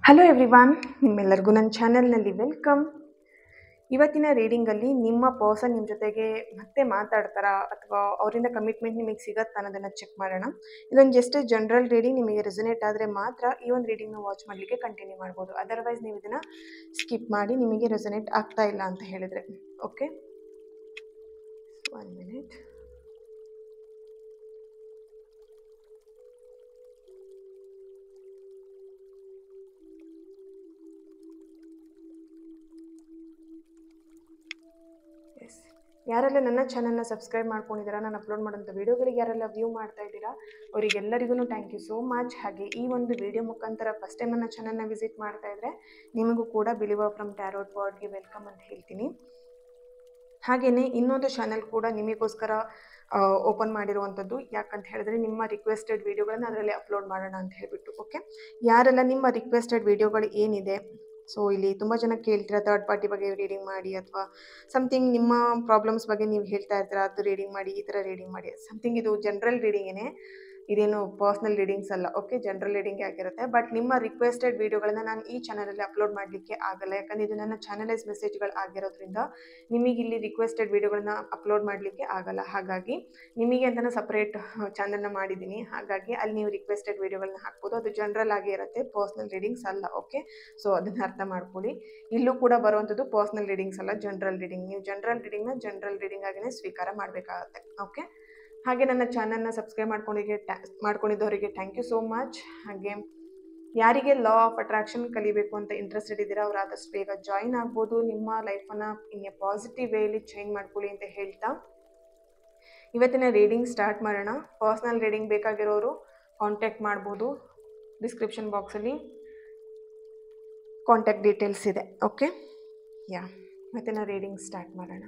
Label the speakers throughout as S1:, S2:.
S1: Hello everyone, ನಿಮ್ಮೆಲ್ಲರಿಗೂ ನನ್ನ ಚಾನಲ್ನಲ್ಲಿ ವೆಲ್ಕಮ್. ಇವತ್ತಿನ ರೀಡಿಂಗಲ್ಲಿ ನಿಮ್ಮ ಪರ್ಸನ್ ನಿಮ್ಮ ಜೊತೆಗೆ ಮತ್ತೆ ಮಾತಾಡ್ತಾರಾ ಅಥವಾ ಅವರಿಂದ ಕಮಿಟ್ಮೆಂಟ್ ನಿಮಗೆ ಸಿಗತ್ತಾ ಅನ್ನೋದನ್ನು ಚೆಕ್ ಮಾಡೋಣ. ಇದೊಂದು ಜಸ್ಟ್ ಜನರಲ್ ರೀಡಿಂಗ್. ನಿಮಗೆ ರೆಸನೇಟ್ ಆದರೆ ಮಾತ್ರ ಈ ಒಂದು ರೀಡಿಂಗ್ನ ವಾಚ್ ಮಾಡಲಿಕ್ಕೆ ಕಂಟಿನ್ಯೂ ಮಾಡ್ಬೋದು. ಅದರ್ವೈಸ್ ನೀವು ಇದನ್ನು ಸ್ಕಿಪ್ ಮಾಡಿ ನಿಮಗೆ ರೆಸನೇಟ್ ಆಗ್ತಾ ಇಲ್ಲ ಅಂತ ಹೇಳಿದರೆ. Okay, 1 minute. ಎಸ್, ಯಾರೆಲ್ಲ ನನ್ನ ಚಾನಲ್ನ ಸಬ್ಸ್ಕ್ರೈಬ್ ಮಾಡ್ಕೊಂಡಿದ್ದೀರಾ, ನಾನು ಅಪ್ಲೋಡ್ ಮಾಡೋಂಥ ವೀಡಿಯೋಗಳಿಗೆ ಯಾರೆಲ್ಲ ವ್ಯೂ ಮಾಡ್ತಾ ಇದ್ದೀರಾ ಅವರಿಗೆಲ್ಲರಿಗೂ ಥ್ಯಾಂಕ್ ಯು ಸೋ ಮಚ್. ಹಾಗೆ ಈ ಒಂದು ವಿಡಿಯೋ ಮುಖಾಂತರ ಫಸ್ಟ್ ಟೈಮ್ ನನ್ನ ಚಾನಲ್ನ ವಿಸಿಟ್ ಮಾಡ್ತಾ ಇದ್ದರೆ ನಿಮಗೂ ಕೂಡ ಬಿಲೀವರ್ ಫ್ರಮ್ ಟ್ಯಾರೋಟ್ ಪಾಡ್ಗೆ ವೆಲ್ಕಮ್ ಅಂತ ಹೇಳ್ತೀನಿ. ಹಾಗೆಯೇ ಇನ್ನೊಂದು ಚಾನಲ್ ಕೂಡ ನಿಮಗೋಸ್ಕರ ಓಪನ್ ಮಾಡಿರುವಂಥದ್ದು. ಯಾಕಂತ ಹೇಳಿದ್ರೆ ನಿಮ್ಮ ರಿಕ್ವೆಸ್ಟೆಡ್ ವೀಡಿಯೋಗಳನ್ನ ಅದರಲ್ಲಿ ಅಪ್ಲೋಡ್ ಮಾಡೋಣ ಅಂತ ಹೇಳಿಬಿಟ್ಟು. ಓಕೆ, ಯಾರೆಲ್ಲ ನಿಮ್ಮ ರಿಕ್ವೆಸ್ಟೆಡ್ ವೀಡಿಯೋಗಳು ಏನಿದೆ, ಸೊ ಇಲ್ಲಿ ತುಂಬ ಜನ ಕೇಳ್ತೀರಾ ಥರ್ಡ್ ಪಾರ್ಟಿ ಬಗ್ಗೆ ರೀಡಿಂಗ್ ಮಾಡಿ ಅಥವಾ ಸಮಥಿಂಗ್ ನಿಮ್ಮ ಪ್ರಾಬ್ಲಮ್ಸ್ ಬಗ್ಗೆ ನೀವು ಹೇಳ್ತಾ ಇರ್ತೀರಾ, ಅದು ರೀಡಿಂಗ್ ಮಾಡಿ, ಈ ಥರ ರೀಡಿಂಗ್ ಮಾಡಿ. ಸಮಥಿಂಗ್ ಇದು ಜನರಲ್ ರೀಡಿಂಗೇ, ಇದೇನು ಪರ್ಸ್ನಲ್ ರೀಡಿಂಗ್ಸ್ ಅಲ್ಲ. ಓಕೆ, ಜನರಲ್ ರೀಡಿಂಗೇ ಆಗಿರುತ್ತೆ. ಬಟ್ ನಿಮ್ಮ ರಿಕ್ವೆಸ್ಟೆಡ್ ವೀಡಿಯೋಗಳನ್ನ ನಾನು ಈ ಚಾನಲಲ್ಲಿ ಅಪ್ಲೋಡ್ ಮಾಡಲಿಕ್ಕೆ ಆಗಲ್ಲ. ಯಾಕಂದರೆ ಇದು ನನ್ನ ಚಾನಲೈಸ್ ಮೆಸೇಜ್ಗಳು ಆಗಿರೋದ್ರಿಂದ ನಿಮಗೆ ಇಲ್ಲಿ ರಿಕ್ವೆಸ್ಟೆಡ್ ವೀಡಿಯೋಗಳನ್ನ ಅಪ್ಲೋಡ್ ಮಾಡಲಿಕ್ಕೆ ಆಗಲ್ಲ. ಹಾಗಾಗಿ ನಿಮಗೆ ಅಂತಲೇ ಸಪ್ರೇಟ್ ಚಾನಲ್ನ ಮಾಡಿದ್ದೀನಿ. ಹಾಗಾಗಿ ಅಲ್ಲಿ ನೀವು ರಿಕ್ವೆಸ್ಟೆಡ್ ವೀಡಿಯೋಗಳನ್ನ ಹಾಕ್ಬೋದು. ಅದು ಜನರಲ್ ಆಗಿ ಇರುತ್ತೆ, ಪರ್ಸ್ನಲ್ ರೀಡಿಂಗ್ಸ್ ಅಲ್ಲ. ಓಕೆ, ಸೊ ಅದನ್ನು ಅರ್ಥ ಮಾಡ್ಕೊಳ್ಳಿ. ಇಲ್ಲೂ ಕೂಡ ಬರುವಂಥದ್ದು ಪರ್ಸ್ನಲ್ ರೀಡಿಂಗ್ಸ್ ಅಲ್ಲ, ಜನರಲ್ ರೀಡಿಂಗ್. ನೀವು ಜನರಲ್ ರೀಡಿಂಗ್ನ ಜನರಲ್ ರೀಡಿಂಗ್ ಆಗಿಯೇ ಸ್ವೀಕಾರ ಮಾಡಬೇಕಾಗತ್ತೆ. ಓಕೆ, ಹಾಗೆ ನನ್ನ ಚಾನಲ್ನ ಸಬ್ಸ್ಕ್ರೈಬ್ ಮಾಡ್ಕೊಂಡಿದ್ದವರಿಗೆ ಥ್ಯಾಂಕ್ ಯು ಸೋ ಮಚ್. ಹಾಗೆ ಯಾರಿಗೆ ಲಾ ಆಫ್ ಅಟ್ರಾಕ್ಷನ್ ಕಲಿಬೇಕು ಅಂತ ಇಂಟ್ರೆಸ್ಟೆಡ್ ಇದ್ದೀರಾ ಅವರು ಆದಷ್ಟು ಬೇಗ ಜಾಯಿನ್ ಆಗ್ಬೋದು. ನಿಮ್ಮ ಲೈಫನ್ನು ಇನ್ ಎ ಪಾಸಿಟಿವ್ ವೇಲಿ ಚೇಂಜ್ ಮಾಡ್ಕೊಳ್ಳಿ ಅಂತ ಹೇಳ್ತಾ ಇವತ್ತಿನ ರೀಡಿಂಗ್ ಸ್ಟಾರ್ಟ್ ಮಾಡೋಣ. ಪರ್ಸ್ನಲ್ ರೀಡಿಂಗ್ ಬೇಕಾಗಿರೋರು ಕಾಂಟ್ಯಾಕ್ಟ್ ಮಾಡ್ಬೋದು. ಡಿಸ್ಕ್ರಿಪ್ಷನ್ ಬಾಕ್ಸಲ್ಲಿ ಕಾಂಟ್ಯಾಕ್ಟ್ ಡೀಟೇಲ್ಸ್ ಇದೆ. ಓಕೆ, ಇವತ್ತಿನ ರೀಡಿಂಗ್ ಸ್ಟಾರ್ಟ್ ಮಾಡೋಣ.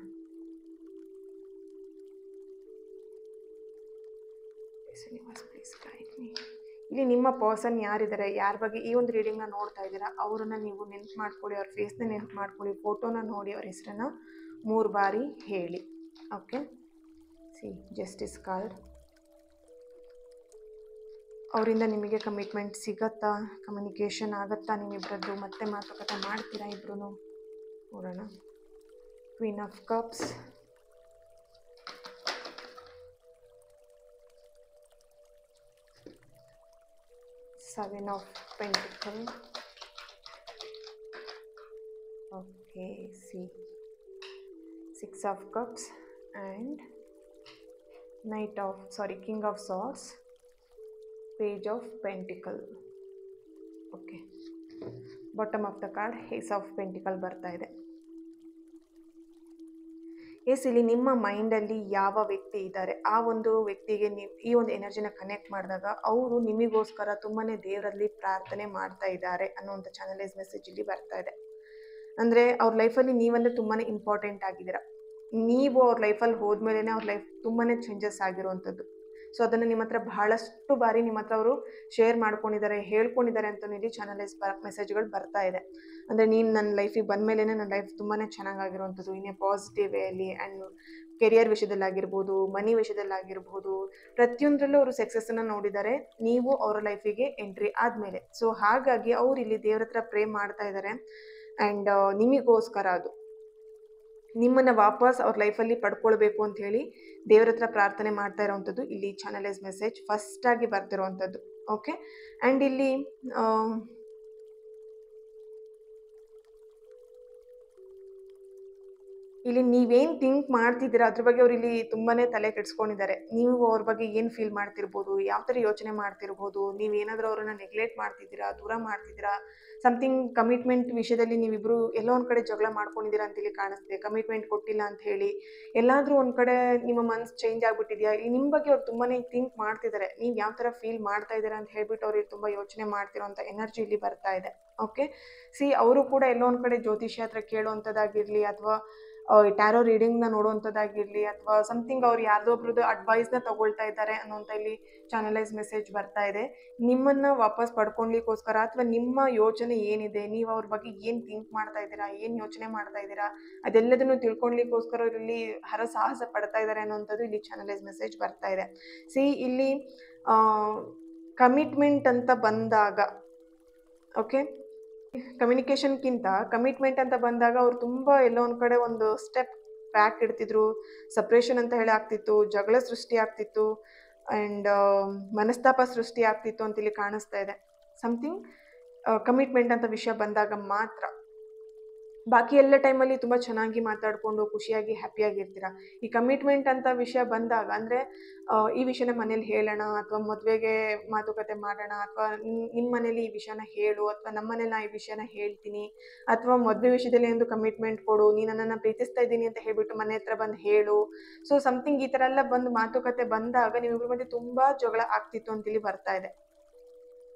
S1: ಇಲ್ಲಿ ನಿಮ್ಮ ಪರ್ಸನ್ ಯಾರಿದ್ದಾರೆ, ಯಾರ ಬಗ್ಗೆ ಈ ಒಂದು ರೀಡಿಂಗ್ನ ನೋಡ್ತಾ ಇದ್ದೀರಾ ಅವರನ್ನು ನೀವು ನೆನ್ಪು ಮಾಡ್ಕೊಳ್ಳಿ. ಅವ್ರ ಫೇಸ್ನ ನೆನ್ಪು ಮಾಡ್ಕೊಳ್ಳಿ, ಫೋಟೋನ ನೋಡಿ ಅವ್ರ ಹೆಸರನ್ನು 3 ಬಾರಿ ಹೇಳಿ. Okay, C justice card. ಅವರಿಂದ ನಿಮಗೆ ಕಮಿಟ್ಮೆಂಟ್ ಸಿಗತ್ತಾ, ಕಮ್ಯುನಿಕೇಷನ್ ಆಗುತ್ತಾ ನಿಮ್ಮಿಬ್ಬರದ್ದು, ಮತ್ತೆ ಮಾತುಕತೆ ಮಾಡ್ತೀರಾ ಇಬ್ಬರೂ ನೋಡೋಣ. Queen of cups, Seven of Pentacles. Okay, see, Six of Cups and King of Swords, Page of Pentacle. Okay, bottom of the card Ace of Pentacle ಬರ್ತಾ ಇದೆ. ಇಲ್ಲಿ ನಿಮ್ಮ ಮೈಂಡಲ್ಲಿ ಯಾವ ವ್ಯಕ್ತಿ ಇದ್ದಾರೆ, ಆ ಒಂದು ವ್ಯಕ್ತಿಗೆ ನೀವು ಈ ಒಂದು ಎನರ್ಜಿನ ಕನೆಕ್ಟ್ ಮಾಡಿದಾಗ ಅವರು ನಿಮಗೋಸ್ಕರ ತುಂಬಾ ದೇವರಲ್ಲಿ ಪ್ರಾರ್ಥನೆ ಮಾಡ್ತಾ ಇದ್ದಾರೆ ಅನ್ನೋಂಥ ಚಾನಲೈಸ್ ಮೆಸೇಜ್ ಇಲ್ಲಿ ಬರ್ತಾ ಇದೆ. ಅಂದರೆ ಅವ್ರ ಲೈಫಲ್ಲಿ ನೀವಂದರೆ ತುಂಬಾ ಇಂಪಾರ್ಟೆಂಟ್ ಆಗಿದ್ದೀರಾ. ನೀವು ಅವ್ರ ಲೈಫಲ್ಲಿ ಹೋದ್ಮೇಲೆ ಅವ್ರ ಲೈಫ್ ತುಂಬಾ ಚೇಂಜಸ್ ಆಗಿರುವಂಥದ್ದು. ಸೊ ಅದನ್ನು ನಿಮ್ಮ ಹತ್ರ ಬಹಳಷ್ಟು ಬಾರಿ ನಿಮ್ಮ ಹತ್ರ ಅವರು ಶೇರ್ ಮಾಡ್ಕೊಂಡಿದ್ದಾರೆ, ಹೇಳ್ಕೊಂಡಿದ್ದಾರೆ ಅಂತ ಇಲ್ಲಿ ಚಾನಲೈಸ್ ಮೆಸೇಜ್ಗಳು ಬರ್ತಾ ಇದೆ. ಅಂದರೆ ನೀನು ನನ್ನ ಲೈಫಿಗೆ ಬಂದಮೇಲೆ ನನ್ನ ಲೈಫ್ ತುಂಬಾ ಚೆನ್ನಾಗಿರುವಂಥದ್ದು ಇನ್ ಎ ಪಾಸಿಟಿವ್ ವೇಯಲ್ಲಿ. ಆ್ಯಂಡ್ ಕೆರಿಯರ್ ವಿಷಯದಲ್ಲಾಗಿರ್ಬೋದು, ಮನಿ ವಿಷಯದಲ್ಲಾಗಿರ್ಬೋದು, ಪ್ರತಿಯೊಂದರಲ್ಲೂ ಅವರು ಸಕ್ಸಸ್ಸನ್ನು ನೋಡಿದ್ದಾರೆ ನೀವು ಅವರ ಲೈಫಿಗೆ ಎಂಟ್ರಿ ಆದಮೇಲೆ. ಸೊ ಹಾಗಾಗಿ ಅವ್ರು ಇಲ್ಲಿ ದೇವ್ರ ಹತ್ರ ಪ್ರೇ ಮಾಡ್ತಾ ಇದ್ದಾರೆ. ಆ್ಯಂಡ್ ನಿಮಗೋಸ್ಕರ ಅದು ನಿಮ್ಮನ್ನು ವಾಪಸ್ ಅವ್ರ ಲೈಫಲ್ಲಿ ಪಡ್ಕೊಳ್ಬೇಕು ಅಂತ ಹೇಳಿ ದೇವ್ರ ಹತ್ರ ಪ್ರಾರ್ಥನೆ ಮಾಡ್ತಾ ಇರೋವಂಥದ್ದು ಇಲ್ಲಿ ಚಾನಲೈಸ್ ಮೆಸೇಜ್ ಫಸ್ಟಾಗಿ ಬರ್ತಿರೋವಂಥದ್ದು. ಓಕೆ, ಆ್ಯಂಡ್ ಇಲ್ಲಿ ನೀವೇನು ಥಿಂಕ್ ಮಾಡ್ತಿದ್ದೀರಾ ಅದ್ರ ಬಗ್ಗೆ ಅವ್ರು ಇಲ್ಲಿ ತುಂಬಾ ತಲೆ ಕೆಡಿಸ್ಕೊಂಡಿದ್ದಾರೆ. ನೀವು ಅವ್ರ ಬಗ್ಗೆ ಏನು ಫೀಲ್ ಮಾಡ್ತಿರ್ಬೋದು, ಯಾವ ಥರ ಯೋಚನೆ ಮಾಡ್ತಿರ್ಬೋದು, ನೀವೇನಾದರೂ ಅವ್ರನ್ನ ನೆಗ್ಲೆಕ್ಟ್ ಮಾಡ್ತಿದ್ದೀರಾ, ದೂರ ಮಾಡ್ತಿದ್ದೀರಾ, ಸಮಥಿಂಗ್ ಕಮಿಟ್ಮೆಂಟ್ ವಿಷಯದಲ್ಲಿ ನೀವಿಬ್ಬರು ಎಲ್ಲೋ ಒಂದು ಕಡೆ ಜಗಳ ಮಾಡ್ಕೊಂಡಿದ್ದೀರಾ ಅಂತೇಳಿ ಕಾಣಿಸ್ತೆ, ಕಮಿಟ್ಮೆಂಟ್ ಕೊಟ್ಟಿಲ್ಲ ಅಂತ ಹೇಳಿ ಎಲ್ಲಾದರೂ ಒಂದು ಕಡೆ ನಿಮ್ಮ ಮನಸ್ಸು ಚೇಂಜ್ ಆಗಿಬಿಟ್ಟಿದೆಯಾ, ನಿಮ್ಮ ಬಗ್ಗೆ ಅವ್ರು ತುಂಬಾ ಥಿಂಕ್ ಮಾಡ್ತಿದ್ದಾರೆ. ನೀವು ಯಾವ ಥರ ಫೀಲ್ ಮಾಡ್ತಾ ಇದ್ದೀರಾ ಅಂತ ಹೇಳ್ಬಿಟ್ಟು ಅವ್ರಿಗೆ ತುಂಬ ಯೋಚನೆ ಮಾಡ್ತಿರೋಂಥ ಎನರ್ಜಿ ಇಲ್ಲಿ ಬರ್ತಾ ಇದೆ. ಓಕೆ, ಅವರು ಕೂಡ ಎಲ್ಲೋ ಒಂದು ಕಡೆ ಜ್ಯೋತಿಷ್ಯ ಹತ್ರ ಕೇಳೋವಂಥದ್ದಾಗಿರಲಿ ಅಥವಾ ಟ್ಯಾರೋ ರೀಡಿಂಗ್ನ ನೋಡುವಂಥದ್ದಾಗಿರಲಿ ಅಥವಾ ಸಮಥಿಂಗ್ ಅವ್ರು ಯಾರ್ದೊಬ್ರದ್ದು ಅಡ್ವೈಸ್ನ ತಗೊಳ್ತಾ ಇದ್ದಾರೆ ಅನ್ನೋಂಥ ಇಲ್ಲಿ ಚಾನಲೈಸ್ ಮೆಸೇಜ್ ಬರ್ತಾ ಇದೆ. ನಿಮ್ಮನ್ನು ವಾಪಸ್ ಪಡ್ಕೊಳ್ಲಿಕ್ಕೋಸ್ಕರ ಅಥವಾ ನಿಮ್ಮ ಯೋಚನೆ ಏನಿದೆ, ನೀವು ಅವ್ರ ಬಗ್ಗೆ ಏನು ಥಿಂಕ್ ಮಾಡ್ತಾ ಇದ್ದೀರಾ, ಏನು ಯೋಚನೆ ಮಾಡ್ತಾ ಇದ್ದೀರಾ, ಅದೆಲ್ಲದನ್ನು ತಿಳ್ಕೊಳ್ಲಿಕ್ಕೋಸ್ಕರ ಇಲ್ಲಿ ಹರಸಾಹಸ ಪಡ್ತಾ ಇದ್ದಾರೆ ಅನ್ನೋಂಥದ್ದು ಇಲ್ಲಿ ಚಾನಲೈಸ್ ಮೆಸೇಜ್ ಬರ್ತಾ ಇದೆ. ಇಲ್ಲಿ ಕಮಿಟ್ಮೆಂಟ್ ಅಂತ ಬಂದಾಗ ಓಕೆ ಕಮ್ಯುನಿಕೇಷನ್ಗಿಂತ ಕಮಿಟ್ಮೆಂಟ್ ಅಂತ ಬಂದಾಗ ಅವ್ರು ತುಂಬ ಎಲ್ಲೋ ಒಂದು ಕಡೆ ಒಂದು ಸ್ಟೆಪ್ ಬ್ಯಾಕ್ ಇಡ್ತಿದ್ರು. ಸಪ್ರೇಷನ್ ಅಂತ ಹೇಳಿ ಆಗ್ತಿತ್ತು, ಜಗಳ ಸೃಷ್ಟಿ ಆಗ್ತಿತ್ತು ಆ್ಯಂಡ್ ಮನಸ್ತಾಪ ಸೃಷ್ಟಿ ಆಗ್ತಿತ್ತು ಅಂತ ಇಲ್ಲಿ ಕಾಣಿಸ್ತಾ ಇದೆ. ಸಮಥಿಂಗ್ ಕಮಿಟ್ಮೆಂಟ್ ಅಂತ ವಿಷಯ ಬಂದಾಗ ಮಾತ್ರ. ಬಾಕಿ ಎಲ್ಲ ಟೈಮಲ್ಲಿ ತುಂಬ ಚೆನ್ನಾಗಿ ಮಾತಾಡಿಕೊಂಡು ಖುಷಿಯಾಗಿ ಹ್ಯಾಪಿಯಾಗಿರ್ತೀರ. ಈ ಕಮಿಟ್ಮೆಂಟ್ ಅಂತ ವಿಷಯ ಬಂದಾಗ ಅಂದರೆ ಈ ವಿಷಯನ ಮನೇಲಿ ಹೇಳೋಣ ಅಥವಾ ಮದುವೆಗೆ ಮಾತುಕತೆ ಮಾಡೋಣ ಅಥವಾ ನಿಮ್ಮ ಮನೇಲಿ ಈ ವಿಷಯನ ಹೇಳು ಅಥವಾ ನಮ್ಮ ಮನೇಲಿ ನಾ ಈ ವಿಷಯನ ಹೇಳ್ತೀನಿ ಅಥವಾ ಮದುವೆ ವಿಷಯದಲ್ಲಿ ಒಂದು ಕಮಿಟ್ಮೆಂಟ್ ಕೊಡು, ನೀನು ನನ್ನನ್ನು ಪ್ರೀತಿಸ್ತಾ ಇದ್ದೀನಿ ಅಂತ ಹೇಳ್ಬಿಟ್ಟು ಮನೆ ಹತ್ರ ಬಂದು ಹೇಳು. ಸೊ ಸಮಥಿಂಗ್ ಈ ಥರ ಎಲ್ಲ ಬಂದು ಮಾತುಕತೆ ಬಂದಾಗ ನಿಮ್ಮಿಬ್ಬರ ಮಧ್ಯೆ ತುಂಬ ಜಗಳ ಆಗ್ತಿತ್ತು ಅಂತೇಳಿ ಬರ್ತಾ ಇದೆ.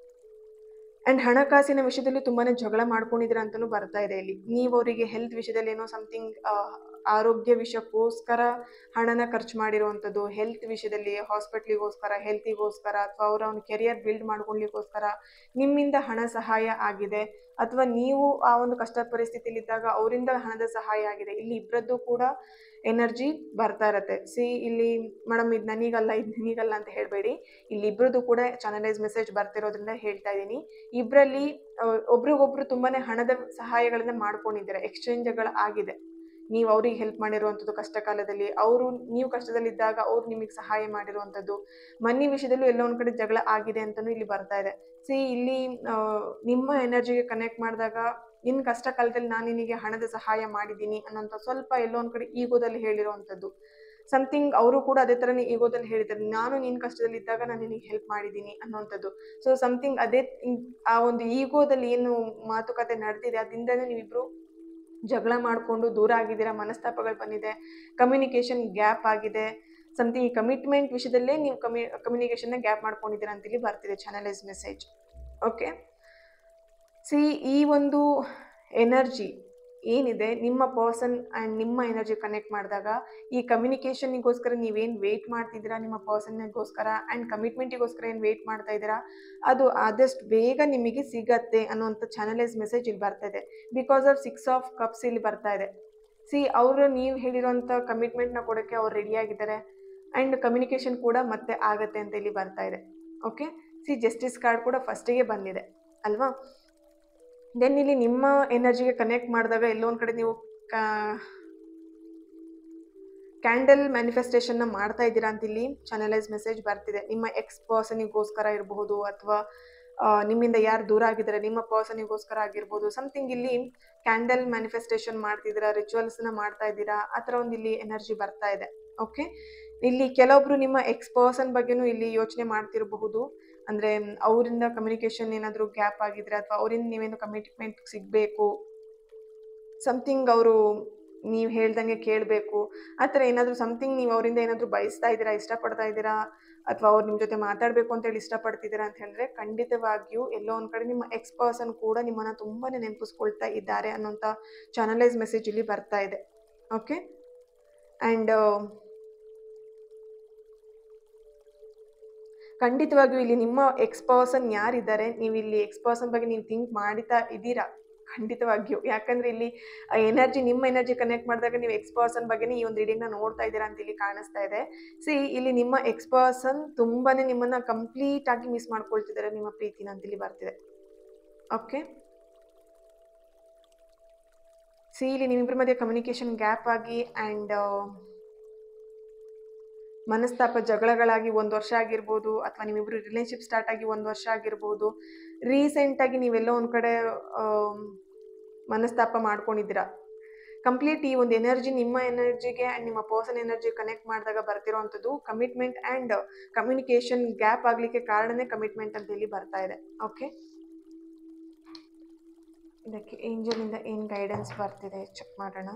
S1: ಆ್ಯಂಡ್ ಹಣಕಾಸಿನ ವಿಷಯದಲ್ಲಿ ತುಂಬಾ ಜಗಳ ಮಾಡ್ಕೊಂಡಿದ್ದೀರ ಅಂತಲೂ ಬರ್ತಾ ಇದೆ ಇಲ್ಲಿ. ನೀವು ಅವರಿಗೆ ಹೆಲ್ತ್ ವಿಷಯದಲ್ಲಿ ಏನೋ ಸಮಥಿಂಗ್ ಆರೋಗ್ಯ ವಿಷಯಕ್ಕೋಸ್ಕರ ಹಣನ ಖರ್ಚು ಮಾಡಿರುವಂಥದ್ದು, ಹೆಲ್ತ್ ವಿಷಯದಲ್ಲಿ ಹಾಸ್ಪಿಟ್ಲಿಗೋಸ್ಕರ, ಹೆಲ್ತಿಗೋಸ್ಕರ ಅಥವಾ ಅವರ ಕೆರಿಯರ್ ಬಿಲ್ಡ್ ಮಾಡ್ಕೊಳ್ಳಿಕ್ಕೋಸ್ಕರ ನಿಮ್ಮಿಂದ ಹಣ ಸಹಾಯ ಆಗಿದೆ ಅಥವಾ ನೀವು ಆ ಒಂದು ಕಷ್ಟ ಪರಿಸ್ಥಿತಿಯಲ್ಲಿದ್ದಾಗ ಅವರಿಂದ ಹಣದ ಸಹಾಯ ಆಗಿದೆ. ಇಲ್ಲಿ ಇಬ್ಬರದ್ದು ಕೂಡ ಎನರ್ಜಿ ಬರ್ತಾ ಇರತ್ತೆ. ಇಲ್ಲಿ ಮೇಡಮ್ ಇದು ನನಗಲ್ಲ ಇದು ನಿನಗಲ್ಲ ಅಂತ ಹೇಳಬೇಡಿ, ಇಲ್ಲಿ ಇಬ್ಬರದ್ದು ಕೂಡ ಚಾನಲೈಸ್ ಮೆಸೇಜ್ ಬರ್ತಿರೋದ್ರಿಂದ ಹೇಳ್ತಾ ಇದ್ದೀನಿ. ಇಬ್ಬರಲ್ಲಿ ಒಬ್ರಿಗೊಬ್ರು ತುಂಬಾ ಹಣದ ಸಹಾಯಗಳನ್ನ ಮಾಡ್ಕೊಂಡಿದ್ದಾರೆ, ಎಕ್ಸ್ಚೇಂಜ್ಗಳು ಆಗಿದೆ. ನೀವು ಅವ್ರಿಗೆ ಹೆಲ್ಪ್ ಮಾಡಿರುವಂಥದ್ದು ಕಷ್ಟ ಕಾಲದಲ್ಲಿ, ಅವರು ನೀವು ಕಷ್ಟದಲ್ಲಿದ್ದಾಗ ಅವ್ರು ನಿಮಗೆ ಸಹಾಯ ಮಾಡಿರುವಂಥದ್ದು, ಮನಿ ವಿಷಯದಲ್ಲೂ ಎಲ್ಲೋ ಒಂದು ಕಡೆ ಜಗಳ ಆಗಿದೆ ಅಂತಲೂ ಇಲ್ಲಿ ಬರ್ತಾ ಇದೆ. ಇಲ್ಲಿ ನಿಮ್ಮ ಎನರ್ಜಿಗೆ ಕನೆಕ್ಟ್ ಮಾಡಿದಾಗ ನಿನ್ನ ಕಷ್ಟ ಕಾಲದಲ್ಲಿ ನಾನು ನಿನಗೆ ಹಣದ ಸಹಾಯ ಮಾಡಿದ್ದೀನಿ ಅನ್ನೋಂಥ ಸ್ವಲ್ಪ ಎಲ್ಲೋ ಒಂದು ಕಡೆ ಈಗೋದಲ್ಲಿ ಹೇಳಿರುವಂಥದ್ದು. ಸಮಥಿಂಗ್ ಅವರು ಕೂಡ ಅದೇ ಥರನೇ ಈಗೋದಲ್ಲಿ ಹೇಳಿದ್ದಾರೆ, ನಾನು ನಿನ್ನ ಕಷ್ಟದಲ್ಲಿದ್ದಾಗ ನಾನು ನಿನಗೆ ಹೆಲ್ಪ್ ಮಾಡಿದ್ದೀನಿ ಅನ್ನೋಂಥದ್ದು. ಸೊ ಸಮಥಿಂಗ್ ಅದೇ ಆ ಒಂದು ಈಗೋದಲ್ಲಿ ಏನು ಮಾತುಕತೆ ನಡೆದಿದೆ ಅದರಿಂದನೇ ನೀವಿಬ್ಬರು ಜಗಳ ಮಾಡಿಕೊಂಡು ದೂರ ಆಗಿದ್ದೀರಾ, ಮನಸ್ತಾಪಗಳು ಬಂದಿದೆ, ಕಮ್ಯುನಿಕೇಷನ್ ಗ್ಯಾಪ್ ಆಗಿದೆ. ಸಮಥಿಂಗ್ ಈ ಕಮಿಟ್ಮೆಂಟ್ ವಿಷಯದಲ್ಲೇ ನೀವು ಕಮ್ಯುನಿಕೇಷನ್ನ ಗ್ಯಾಪ್ ಮಾಡ್ಕೊಂಡಿದ್ದೀರಾ ಅಂತೇಳಿ ಬರ್ತಿದೆ ಚಾನಲೈಸ್ ಮೆಸೇಜ್. ಓಕೆ, ಈ ಒಂದು ಎನರ್ಜಿ ಏನಿದೆ ನಿಮ್ಮ ಪರ್ಸನ್ ಆ್ಯಂಡ್ ನಿಮ್ಮ ಎನರ್ಜಿ ಕನೆಕ್ಟ್ ಮಾಡಿದಾಗ ಈ ಕಮ್ಯುನಿಕೇಷನ್ನಿಗೋಸ್ಕರ ನೀವೇನು ವೆಯ್ಟ್ ಮಾಡ್ತಿದ್ದೀರಾ, ನಿಮ್ಮ ಪರ್ಸನ್ನಿಗೋಸ್ಕರ ಆ್ಯಂಡ್ ಕಮಿಟ್ಮೆಂಟಿಗೋಸ್ಕರ ಏನು ವೆಯ್ಟ್ ಮಾಡ್ತಾ ಇದ್ದೀರಾ, ಅದು ಆದಷ್ಟು ಬೇಗ ನಿಮಗೆ ಸಿಗತ್ತೆ ಅನ್ನೋಂಥ ಚಾನಲೈಸ್ ಮೆಸೇಜ್ ಇಲ್ಲಿ ಬರ್ತಾ ಇದೆ. ಬಿಕಾಸ್ ಆಫ್ 6 ಆಫ್ ಕಪ್ಸ್ ಇಲ್ಲಿ ಬರ್ತಾ ಇದೆ. ಅವರು ನೀವು ಹೇಳಿರೋಂಥ ಕಮಿಟ್ಮೆಂಟ್ನ ಕೊಡೋಕ್ಕೆ ಅವ್ರು ರೆಡಿಯಾಗಿದ್ದಾರೆ ಆ್ಯಂಡ್ ಕಮ್ಯುನಿಕೇಷನ್ ಕೂಡ ಮತ್ತೆ ಆಗತ್ತೆ ಅಂತ ಇಲ್ಲಿ ಬರ್ತಾ ಇದೆ. ಓಕೆ, ಜಸ್ಟಿಸ್ ಕಾರ್ಡ್ ಕೂಡ ಫಸ್ಟಿಗೆ ಬಂದಿದೆ ಅಲ್ವಾ. ದೆನ್ ಇಲ್ಲಿ ನಿಮ್ಮ ಎನರ್ಜಿಗೆ ಕನೆಕ್ಟ್ ಮಾಡಿದಾಗ ಎಲ್ಲೊಂದು ಕಡೆ ನೀವು ಕ್ಯಾಂಡಲ್ ಮ್ಯಾನಿಫೆಸ್ಟೇಷನ್ನ ಮಾಡ್ತಾ ಇದ್ದೀರಾ ಅಂತ ಇಲ್ಲಿ ಚಾನಲೈಸ್ ಮೆಸೇಜ್ ಬರ್ತಿದೆ. ನಿಮ್ಮ ಎಕ್ಸ್ ಪರ್ಸನಿಗೋಸ್ಕರ ಇರಬಹುದು ಅಥವಾ ನಿಮ್ಮಿಂದ ಯಾರು ದೂರ ಆಗಿದ್ದಾರೆ ನಿಮ್ಮ ಪರ್ಸನಿಗೋಸ್ಕರ ಆಗಿರ್ಬೋದು. ಸಮಥಿಂಗ್ ಇಲ್ಲಿ ಕ್ಯಾಂಡಲ್ ಮ್ಯಾನಿಫೆಸ್ಟೇಷನ್ ಮಾಡ್ತಿದ್ದೀರಾ, ರಿಚುವಲ್ಸ್ನ ಮಾಡ್ತಾ ಇದ್ದೀರಾ, ಆ ಥರ ಒಂದು ಇಲ್ಲಿ ಎನರ್ಜಿ ಬರ್ತಾ ಇದೆ. ಓಕೆ, ಇಲ್ಲಿ ಕೆಲವೊಬ್ರು ನಿಮ್ಮ ಎಕ್ಸ್ ಪರ್ಸನ್ ಬಗ್ಗೆನೂ ಇಲ್ಲಿ ಯೋಚನೆ ಮಾಡ್ತಿರಬಹುದು. ಅಂದರೆ ಅವರಿಂದ ಕಮ್ಯುನಿಕೇಷನ್ ಏನಾದರೂ ಗ್ಯಾಪ್ ಆಗಿದ್ರೆ ಅಥವಾ ಅವರಿಂದ ನೀವೇನು ಕಮಿಟ್ಮೆಂಟ್ ಸಿಗಬೇಕು, ಸಮಥಿಂಗ್ ಅವರು ನೀವು ಹೇಳ್ದಂಗೆ ಕೇಳಬೇಕು, ಆ ಥರ ಏನಾದರೂ ಸಮಥಿಂಗ್ ನೀವು ಅವರಿಂದ ಏನಾದರೂ ಬಯಸ್ತಾ ಇದ್ದೀರಾ, ಇಷ್ಟಪಡ್ತಾ ಇದ್ದೀರಾ ಅಥವಾ ಅವ್ರು ನಿಮ್ಮ ಜೊತೆ ಮಾತಾಡಬೇಕು ಅಂತೇಳಿ ಇಷ್ಟಪಡ್ತಿದ್ದೀರಾ ಅಂತ ಹೇಳಿದ್ರೆ ಖಂಡಿತವಾಗಿಯೂ ಎಲ್ಲೋ ಒಂದು ಕಡೆ ನಿಮ್ಮ ಎಕ್ಸ್ ಪರ್ಸನ್ ಕೂಡ ನಿಮ್ಮನ್ನು ತುಂಬಾ ನೆನಪಿಸ್ಕೊಳ್ತಾ ಇದ್ದಾರೆ ಅನ್ನೋಂಥ ಚಾನಲೈಸ್ ಮೆಸೇಜ್ ಇಲ್ಲಿ ಬರ್ತಾ ಇದೆ. ಓಕೆ, ಆ್ಯಂಡ್ ಖಂಡಿತವಾಗಿಯೂ ಇಲ್ಲಿ ನಿಮ್ಮ ಎಕ್ಸ್ ಪರ್ಸನ್ ಯಾರಿದ್ದಾರೆ, ನೀವು ಇಲ್ಲಿ ಎಕ್ಸ್ ಪರ್ಸನ್ ಬಗ್ಗೆ ನೀವು ಥಿಂಕ್ ಮಾಡ್ತಾ ಇದ್ದೀರಾ ಖಂಡಿತವಾಗಿಯೂ. ಯಾಕಂದರೆ ಇಲ್ಲಿ ಎನರ್ಜಿ ನಿಮ್ಮ ಎನರ್ಜಿ ಕನೆಕ್ಟ್ ಮಾಡಿದಾಗ ನೀವು ಎಕ್ಸ್ ಪರ್ಸನ್ ಬಗ್ಗೆ ಈ ಒಂದು ರೀಡಿಂಗ್ನ ನೋಡ್ತಾ ಇದ್ದೀರಾ ಅಂತ ಇಲ್ಲಿ ಕಾಣಿಸ್ತಾ ಇದೆ. ಇಲ್ಲಿ ನಿಮ್ಮ ಎಕ್ಸ್ ಪರ್ಸನ್ ತುಂಬಾ ನಿಮ್ಮನ್ನು ಕಂಪ್ಲೀಟಾಗಿ ಮಿಸ್ ಮಾಡ್ಕೊಳ್ತಿದ್ದಾರೆ ನಿಮ್ಮ ಪ್ರೀತಿನ ಅಂತ ಇಲ್ಲಿ ಬರ್ತಿದೆ. ಓಕೆ, ಇಲ್ಲಿ ನಿಮ್ಮಿಬ್ಬರ ಮಧ್ಯೆ ಕಮ್ಯುನಿಕೇಷನ್ ಗ್ಯಾಪ್ ಆಗಿ ಆ್ಯಂಡ್ ಮನಸ್ತಾಪ ಜಗಳಗಳಾಗಿ 1 ವರ್ಷ ಆಗಿರ್ಬೋದು ಅಥವಾ ನಿಮ್ಮಿಬ್ಬರು ರಿಲೇಶನ್ಶಿಪ್ ಸ್ಟಾರ್ಟ್ ಆಗಿ 1 ವರ್ಷ ಆಗಿರ್ಬೋದು. ರೀಸೆಂಟಾಗಿ ನೀವೆಲ್ಲೋ ಒಂದು ಕಡೆ ಮನಸ್ತಾಪ ಮಾಡ್ಕೊಂಡಿದ್ದೀರಾ. ಕಂಪ್ಲೀಟ್ ಈ ಒಂದು ಎನರ್ಜಿ ನಿಮ್ಮ ಎನರ್ಜಿಗೆ ಆ್ಯಂಡ್ ನಿಮ್ಮ ಪರ್ಸನ್ ಎನರ್ಜಿ ಕನೆಕ್ಟ್ ಮಾಡಿದಾಗ ಬರ್ತಿರೋವಂಥದ್ದು ಕಮಿಟ್ಮೆಂಟ್ ಆ್ಯಂಡ್ ಕಮ್ಯುನಿಕೇಷನ್ ಗ್ಯಾಪ್ ಆಗಲಿಕ್ಕೆ ಕಾರಣನೇ ಕಮಿಟ್ಮೆಂಟ್ ಅಂತ ಇಲ್ಲಿ ಬರ್ತಾ ಇದೆ. ಓಕೆ, ಇದಕ್ಕೆ ಏಂಜಲಿಂದ ಏನು ಗೈಡೆನ್ಸ್ ಬರ್ತಿದೆ ಚೆಕ್ ಮಾಡೋಣ.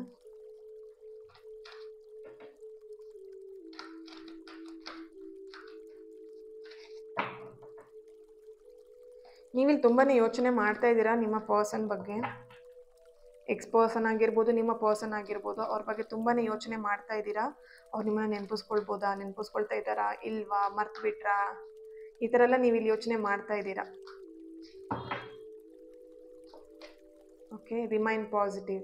S1: ನೀವಿಲ್ಲಿ ತುಂಬಾ ಯೋಚನೆ ಮಾಡ್ತಾ ಇದ್ದೀರಾ ನಿಮ್ಮ ಪರ್ಸನ್ ಬಗ್ಗೆ. ಎಕ್ಸ್ ಪರ್ಸನ್ ಆಗಿರ್ಬೋದು, ನಿಮ್ಮ ಪರ್ಸನ್ ಆಗಿರ್ಬೋದು, ಅವ್ರ ಬಗ್ಗೆ ತುಂಬಾ ಯೋಚನೆ ಮಾಡ್ತಾ ಇದ್ದೀರಾ. ಅವ್ರು ನಿಮ್ಮನ್ನ ನೆನಪಿಸ್ಕೊಳ್ತಾ ಇದ್ದಾರಾ ಇಲ್ವಾ, ಮರ್ತು ಬಿಟ್ರಾ, ಈ ಥರ ಎಲ್ಲ ನೀವು ಇಲ್ಲಿ ಯೋಚನೆ ಮಾಡ್ತಾ ಇದ್ದೀರಾ. Okay, remain positive.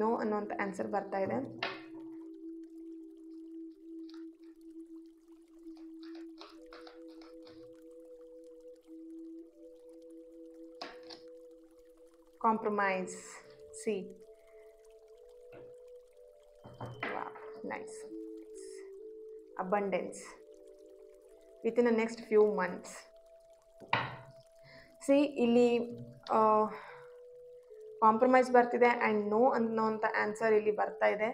S1: ನೋ ಅನ್ನೋಂಥ ಆನ್ಸರ್ ಬರ್ತಾ ಇದೆ. compromise. See, wow, nice. Abundance within the next few months. See, ಇಲ್ಲಿ ಕಾಂಪ್ರಮೈಸ್ ಬರ್ತಿದೆ ಆ್ಯಂಡ್ ನೋ ಅನ್ನೋಂಥ ಆನ್ಸರ್ ಇಲ್ಲಿ ಬರ್ತಾ ಇದೆ.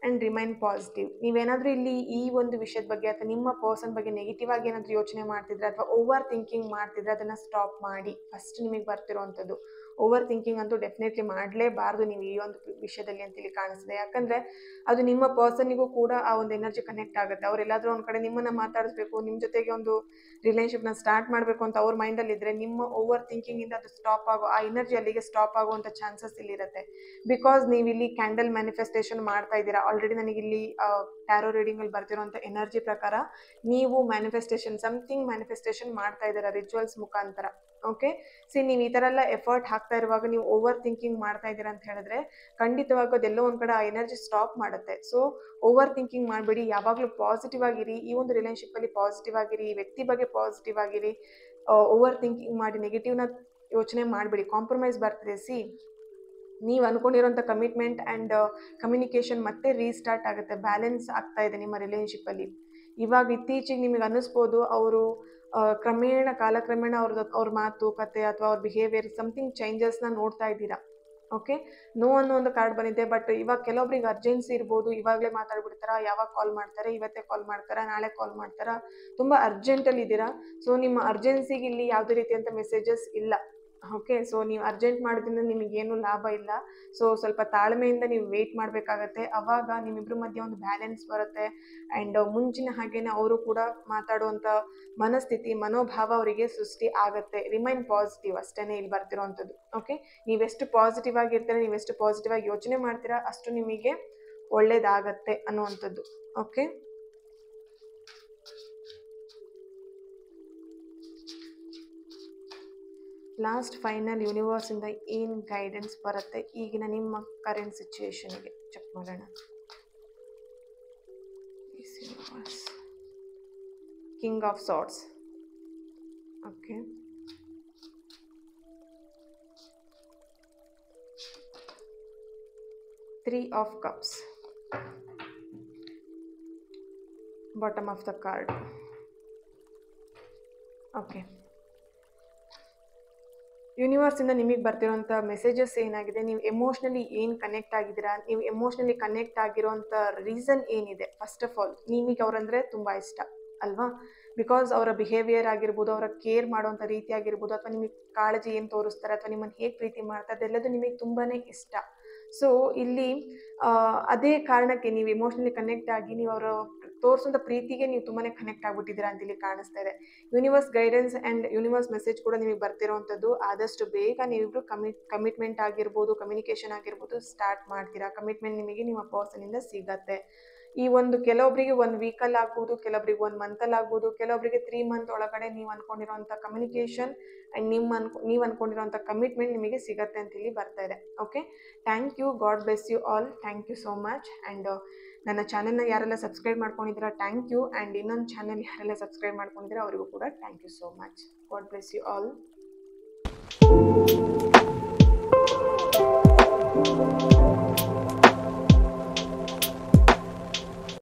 S1: And remain positive. ನೀವೇನಾದರೂ ಇಲ್ಲಿ ಈ ಒಂದು ವಿಷಯದ ಬಗ್ಗೆ ಅಥವಾ ನಿಮ್ಮ ಪರ್ಸನ್ ಬಗ್ಗೆ ನೆಗೆಟಿವ್ ಆಗಿ ಏನಾದರೂ ಯೋಚನೆ ಮಾಡ್ತಿದ್ರೆ ಅಥವಾ ಓವರ್ ಥಿಂಕಿಂಗ್ ಮಾಡ್ತಿದ್ರೆ ಅದನ್ನು ಸ್ಟಾಪ್ ಮಾಡಿ. ಫಸ್ಟ್ ನಿಮಗೆ ಬರ್ತಿರೋವಂಥದ್ದು ಓವರ್ ಥಿಂಕಿಂಗ್ ಅಂತೂ ಡೆಫಿನೆಟ್ಲಿ ಮಾಡಲೇಬಾರ್ದು ನೀವು ಈ ಒಂದು ವಿಷಯದಲ್ಲಿ ಅಂತೇಳಿ ಕಾಣಿಸ್ತಿದೆ. ಯಾಕಂದರೆ ಅದು ನಿಮ್ಮ ಪರ್ಸನ್ನಿಗೂ ಕೂಡ ಆ ಒಂದು ಎನರ್ಜಿ ಕನೆಕ್ಟ್ ಆಗುತ್ತೆ. ಅವರೆಲ್ಲಾದರೂ ಒಂದು ಕಡೆ ನಿಮ್ಮನ್ನು ಮಾತಾಡಿಸ್ಬೇಕು, ನಿಮ್ಮ ಜೊತೆಗೆ ಒಂದು ರಿಲೇಷನ್ಶಿಪ್ನ ಸ್ಟಾರ್ಟ್ ಮಾಡಬೇಕು ಅಂತ ಅವ್ರ ಮೈಂಡಲ್ಲಿದ್ದರೆ ನಿಮ್ಮ ಓವರ್ ಥಿಂಕಿಂಗಿಂದ ಅದು ಸ್ಟಾಪ್ ಆಗೋ ಆ ಎನರ್ಜಿ ಅಲ್ಲಿಗೆ ಸ್ಟಾಪ್ ಆಗುವಂಥ ಚಾನ್ಸಸ್ ಇಲ್ಲಿರುತ್ತೆ. ಬಿಕಾಸ್ ನೀವು ಇಲ್ಲಿ ಕ್ಯಾಂಡಲ್ ಮ್ಯಾನಿಫೆಸ್ಟೇಷನ್ ಮಾಡ್ತಾ ಇದ್ದೀರಾ. ಆಲ್ರೆಡಿ ನನಗಿಲ್ಲಿ ಟ್ಯಾರೋ ರೀಡಿಂಗಲ್ಲಿ ಬರ್ತಿರೋಂಥ ಎನರ್ಜಿ ಪ್ರಕಾರ ನೀವು ಮ್ಯಾನಿಫೆಸ್ಟೇಷನ್ ಸಮಥಿಂಗ್ ಮ್ಯಾನಿಫೆಸ್ಟೇಷನ್ ಮಾಡ್ತಾ ಇದ್ದೀರಾ ರಿಚುವಲ್ಸ್ ಮುಖಾಂತರ. ಓಕೆ, ನೀವು ಈ ಥರ ಎಲ್ಲ ಎಫರ್ಟ್ ಹಾಕ್ತಾ ಇರುವಾಗ ನೀವು ಓವರ್ ಥಿಂಕಿಂಗ್ ಮಾಡ್ತಾ ಇದ್ದೀರಾ ಅಂತ ಹೇಳಿದ್ರೆ ಖಂಡಿತವಾಗೂ ಅದೆಲ್ಲೋ ಒಂದು ಕಡೆ ಆ ಎನರ್ಜಿ ಸ್ಟಾಪ್ ಮಾಡುತ್ತೆ. ಸೊ ಓವರ್ ಥಿಂಕಿಂಗ್ ಮಾಡಬೇಡಿ, ಯಾವಾಗಲೂ ಪಾಸಿಟಿವ್ ಆಗಿರಿ. ಈ ಒಂದು ರಿಲೇಷನ್ಶಿಪ್ಪಲ್ಲಿ ಪಾಸಿಟಿವ್ ಆಗಿರಿ, ಈ ವ್ಯಕ್ತಿ ಬಗ್ಗೆ ಪಾಸಿಟಿವ್ ಆಗಿರಿ. ಓವರ್ ಥಿಂಕಿಂಗ್ ಮಾಡಿ ನೆಗೆಟಿವ್ನ ಯೋಚನೆ ಮಾಡಬೇಡಿ. ಕಾಂಪ್ರಮೈಸ್ ಬರ್ತಿದೆ. ನೀವು ಅಂದ್ಕೊಂಡಿರೋಂಥ ಕಮಿಟ್ಮೆಂಟ್ ಆ್ಯಂಡ್ ಕಮ್ಯುನಿಕೇಷನ್ ಮತ್ತೆ ರೀಸ್ಟಾರ್ಟ್ ಆಗುತ್ತೆ. ಬ್ಯಾಲೆನ್ಸ್ ಆಗ್ತಾ ಇದೆ ನಿಮ್ಮ ರಿಲೇಷನ್ಶಿಪ್ಪಲ್ಲಿ. ಇವಾಗ ಇತ್ತೀಚೆಗೆ ನಿಮಗೆ ಅನ್ನಿಸ್ಬೋದು ಅವರು ಕಾಲಕ್ರಮೇಣ ಅವ್ರ ಮಾತು ಕತೆ ಅಥವಾ ಅವ್ರ ಬಿಹೇವಿಯರ್ ಸಮಥಿಂಗ್ ಚೇಂಜಸ್ನ ನೋಡ್ತಾ ಇದ್ದೀರಾ. ಓಕೆ, ನೋ ಅನ್ನೋ ಒಂದು ಕಾರ್ಡ್ ಬಂದಿದೆ. ಬಟ್ ಇವಾಗ ಕೆಲವೊಬ್ರಿಗೆ ಅರ್ಜೆನ್ಸಿ ಇರ್ಬೋದು, ಇವಾಗಲೇ ಮಾತಾಡ್ಬಿಡ್ತಾರಾ, ಯಾವಾಗ ಕಾಲ್ ಮಾಡ್ತಾರೆ, ಇವತ್ತೇ ಕಾಲ್ ಮಾಡ್ತಾರಾ, ನಾಳೆ ಕಾಲ್ ಮಾಡ್ತಾರಾ, ತುಂಬ ಅರ್ಜೆಂಟಲ್ಲಿ ಇದ್ದೀರಾ. ಸೊ ನಿಮ್ಮ ಅರ್ಜೆನ್ಸಿಗೆ ಇಲ್ಲಿ ಯಾವುದೇ ರೀತಿಯಂಥ ಮೆಸೇಜಸ್ ಇಲ್ಲ. ಓಕೆ, ಸೊ ನೀವು ಅರ್ಜೆಂಟ್ ಮಾಡೋದ್ರಿಂದ ನಿಮಗೇನು ಲಾಭ ಇಲ್ಲ. ಸೊ ಸ್ವಲ್ಪ ತಾಳ್ಮೆಯಿಂದ ನೀವು ವೆಯ್ಟ್ ಮಾಡಬೇಕಾಗತ್ತೆ. ಆವಾಗ ನಿಮ್ಮಿಬ್ಬರ ಮಧ್ಯೆ ಒಂದು ಬ್ಯಾಲೆನ್ಸ್ ಬರುತ್ತೆ. ಆ್ಯಂಡ್ ಮುಂಚಿನ ಹಾಗೇನೆ ಅವರು ಕೂಡ ಮಾತಾಡುವಂಥ ಮನೋಭಾವ ಅವರಿಗೆ ಸೃಷ್ಟಿ ಆಗುತ್ತೆ. ರಿಮೈನ್ ಪಾಸಿಟಿವ್ ಅಷ್ಟೇ ಇಲ್ಲಿ ಬರ್ತಿರೋವಂಥದ್ದು. ಓಕೆ, ನೀವೆಷ್ಟು ಪಾಸಿಟಿವ್ ಆಗಿರ್ತೀರ, ನೀವೆಷ್ಟು ಪಾಸಿಟಿವ್ ಆಗಿ ಯೋಚನೆ ಮಾಡ್ತೀರಾ ಅಷ್ಟು ನಿಮಗೆ ಒಳ್ಳೇದಾಗತ್ತೆ ಅನ್ನುವಂಥದ್ದು. ಓಕೆ, ಲಾಸ್ಟ್ ಫೈನಲ್ ಯೂನಿವರ್ಸಿಂದ ಏನು ಗೈಡೆನ್ಸ್ ಬರುತ್ತೆ ಈಗಿನ ನಿಮ್ಮ ಕರೆಂಟ್ ಸಿಚುವೇಶನ್ಗೆ ಚೆಕ್ ಮಾಡೋಣ. King of swords. Okay, three of cups, bottom of the card. Okay, ಯೂನಿವರ್ಸಿಂದ ನಿಮಗೆ ಬರ್ತಿರೋಂಥ ಮೆಸೇಜಸ್ ಏನಾಗಿದೆ, ನೀವು ಎಮೋಷ್ನಲಿ ಏನು ಕನೆಕ್ಟ್ ಆಗಿದ್ದೀರಾ, ನೀವು ಎಮೋಷ್ನಲಿ ಕನೆಕ್ಟ್ ಆಗಿರೋಂಥ ರೀಸನ್ ಏನಿದೆ. ಫಸ್ಟ್ ಆಫ್ ಆಲ್ ನಿಮಗೆ ಅವರಂದರೆ ತುಂಬ ಇಷ್ಟ ಅಲ್ವಾ. ಬಿಕಾಸ್ ಅವರ ಬಿಹೇವಿಯರ್ ಆಗಿರ್ಬೋದು, ಅವರ ಕೇರ್ ಮಾಡೋವಂಥ ರೀತಿ ಆಗಿರ್ಬೋದು, ಅಥವಾ ನಿಮಗೆ ಕಾಳಜಿ ಏನು ತೋರಿಸ್ತಾರೆ ಅಥವಾ ನಿಮ್ಮನ್ನು ಹೇಗೆ ಪ್ರೀತಿ ಮಾಡ್ತಾರೆ ಅದೆಲ್ಲದು ನಿಮಗೆ ತುಂಬಾ ಇಷ್ಟ. ಸೊ ಇಲ್ಲಿ ಅದೇ ಕಾರಣಕ್ಕೆ ನೀವು ಎಮೋಷ್ನಲಿ ಕನೆಕ್ಟ್ ಆಗಿ ನೀವು ಅವರ ತೋರಿಸುವಂಥ ಪ್ರೀತಿಗೆ ನೀವು ತುಂಬಾ ಕನೆಕ್ಟ್ ಆಗಿಬಿಟ್ಟಿದ್ದೀರಾ ಅಂತ ಇಲ್ಲಿ ಕಾಣಿಸ್ತಾ ಇದೆ. Universe guidance and universe message ಕೂಡ ನಿಮಗೆ ಬರ್ತಿರೋವಂಥದ್ದು ಆದಷ್ಟು ಬೇಗ ನೀವಿಬ್ಬರು ಕಮಿಟ್ಮೆಂಟ್ ಆಗಿರ್ಬೋದು, ಕಮ್ಯುನಿಕೇಷನ್ ಆಗಿರ್ಬೋದು ಸ್ಟಾರ್ಟ್ ಮಾಡ್ತೀರಾ. ಕಮಿಟ್ಮೆಂಟ್ ನಿಮಗೆ ನಿಮ್ಮ ಪರ್ಸನಿಂದ ಸಿಗತ್ತೆ. ಈ ಒಂದು ಕೆಲವೊಬ್ಬರಿಗೆ 1 ವೀಕಲ್ಲಿ ಆಗ್ಬೋದು, ಕೆಲವೊಬ್ಬರಿಗೆ 1 ಮಂತಲ್ಲಿ ಆಗ್ಬೋದು, ಕೆಲವೊಬ್ಬರಿಗೆ 3 ಮಂತ್ ಒಳಗಡೆ ನೀವು ಅಂದ್ಕೊಂಡಿರೋಂಥ ಕಮ್ಯುನಿಕೇಷನ್ ಆ್ಯಂಡ್ ನೀವು ಅಂದ್ಕೊಂಡಿರೋಂಥ ಕಮಿಟ್ಮೆಂಟ್ ನಿಮಗೆ ಸಿಗತ್ತೆ ಅಂತ ಇಲ್ಲಿ ಬರ್ತಾ ಇದೆ. Okay, thank you. God bless you all. Thank you so much. And ನನ್ನ ಚಾನಲ್ನ ಯಾರೆಲ್ಲ ಸಬ್ಸ್ಕ್ರೈಬ್ ಮಾಡ್ಕೊಂಡಿದ್ದೀರಾ ಥ್ಯಾಂಕ್ ಯು. ಆ್ಯಂಡ್ ಇನ್ನೊಂದು ಚಾನಲ್ ಯಾರೆಲ್ಲ ಸಬ್ಸ್ಕ್ರೈಬ್ ಮಾಡ್ಕೊಂಡಿದ್ದೀರಾ ಅವರಿಗೂ ಕೂಡ thank you so much. God bless you all.